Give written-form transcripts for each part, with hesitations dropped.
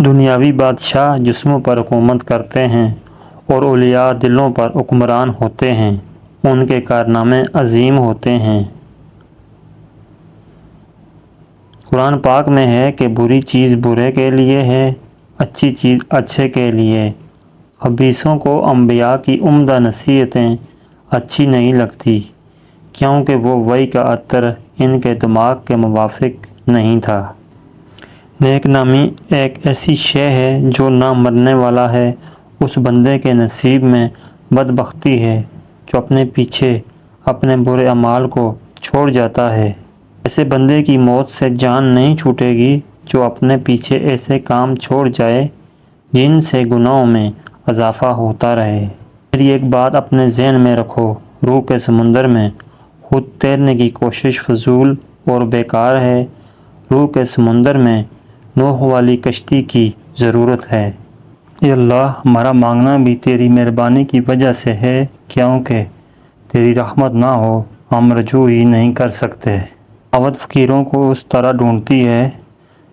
دنیاوی بادشاہ جسموں پر حکومت کرتے ہیں اور اولیاء دلوں پر حکمران ہوتے ہیں، ان کے کارنامے عظیم ہوتے ہیں۔ قرآن پاک میں ہے کہ بری چیز برے کے لیے ہے، اچھی چیز اچھے کے لیے۔ خبیثوں کو انبیاء کی عمدہ نصیحتیں اچھی نہیں لگتی، کیونکہ وہ وحی کا عطر ان کے دماغ کے موافق نہیں تھا۔ نیک نامی ایک ایسی شے ہے جو نہ مرنے والا ہے۔ اس بندے کے نصیب میں بدبختی ہے جو اپنے پیچھے اپنے برے اعمال کو چھوڑ جاتا ہے۔ ایسے بندے کی موت سے جان نہیں چھوٹے گی جو اپنے پیچھے ایسے کام چھوڑ جائے جن سے گناہوں میں اضافہ ہوتا رہے۔ میری ایک بات اپنے ذہن میں رکھو، روح کے سمندر میں خود تیرنے کی کوشش فضول اور بیکار ہے۔ روح کے سمندر میں نوح والی کشتی کی ضرورت ہے۔ اے اللہ، ہمارا مانگنا بھی تیری مہربانی کی وجہ سے ہے، کیونکہ تیری رحمت نہ ہو ہم رجوع ہی نہیں کر سکتے۔ دعوت فقیروں کو اس طرح ڈھونڈتی ہے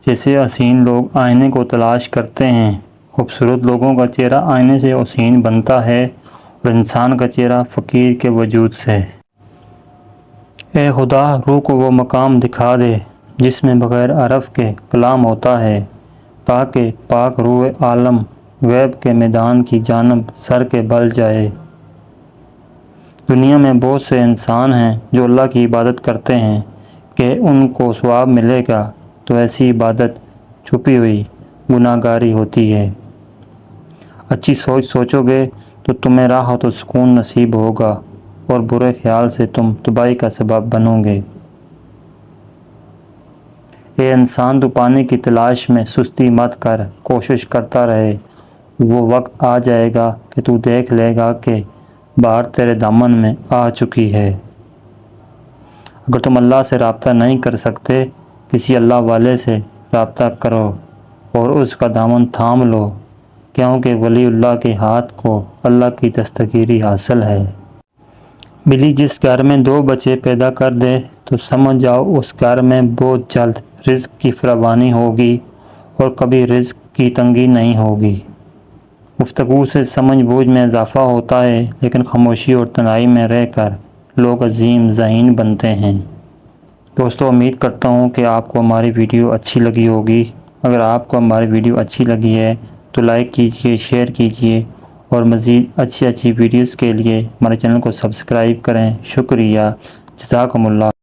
جیسے حسین لوگ آئینے کو تلاش کرتے ہیں۔ خوبصورت لوگوں کا چہرہ آئینے سے حسین بنتا ہے اور انسان کا چہرہ فقیر کے وجود سے۔ اے خدا، روح کو وہ مقام دکھا دے جس میں بغیر حرف کے کلام ہوتا ہے، تاکہ پاک روح عالم غیب کے میدان کی جانب سر کے بل جائے۔ دنیا میں بہت سے انسان ہیں جو اللہ کی عبادت کرتے ہیں کہ ان کو ثواب ملے گا، تو ایسی عبادت چھپی ہوئی گناہ گاری ہوتی ہے۔ اچھی سوچ سوچو گے تو تمہیں راحت و سکون نصیب ہوگا اور برے خیال سے تم تباہی کا سبب بنو گے۔ اے انسان، تو پانی کی تلاش میں سستی مت کر، کوشش کرتا رہے۔ وہ وقت آ جائے گا کہ تو دیکھ لے گا کہ بہار تیرے دامن میں آ چکی ہے۔ اگر تم اللہ سے رابطہ نہیں کر سکتے، کسی اللہ والے سے رابطہ کرو اور اس کا دامن تھام لو، کیونکہ ولی اللہ کے ہاتھ کو اللہ کی دستگیری حاصل ہے۔ بلی جس گھر میں 2 بچے پیدا کر دے تو سمجھ جاؤ اس گھر میں بہت جلد رزق کی فراوانی ہوگی اور کبھی رزق کی تنگی نہیں ہوگی۔ گفتگو سے سمجھ بوجھ میں اضافہ ہوتا ہے، لیکن خاموشی اور تنہائی میں رہ کر لوگ عظیم ذہین بنتے ہیں۔ دوستو، امید کرتا ہوں کہ آپ کو ہماری ویڈیو اچھی لگی ہوگی۔ اگر آپ کو ہماری ویڈیو اچھی لگی ہے تو لائک کیجئے، شیئر کیجئے اور مزید اچھی ویڈیوز کے لیے ہمارے چینل کو سبسکرائب کریں۔ شکریہ، جزاکم اللہ۔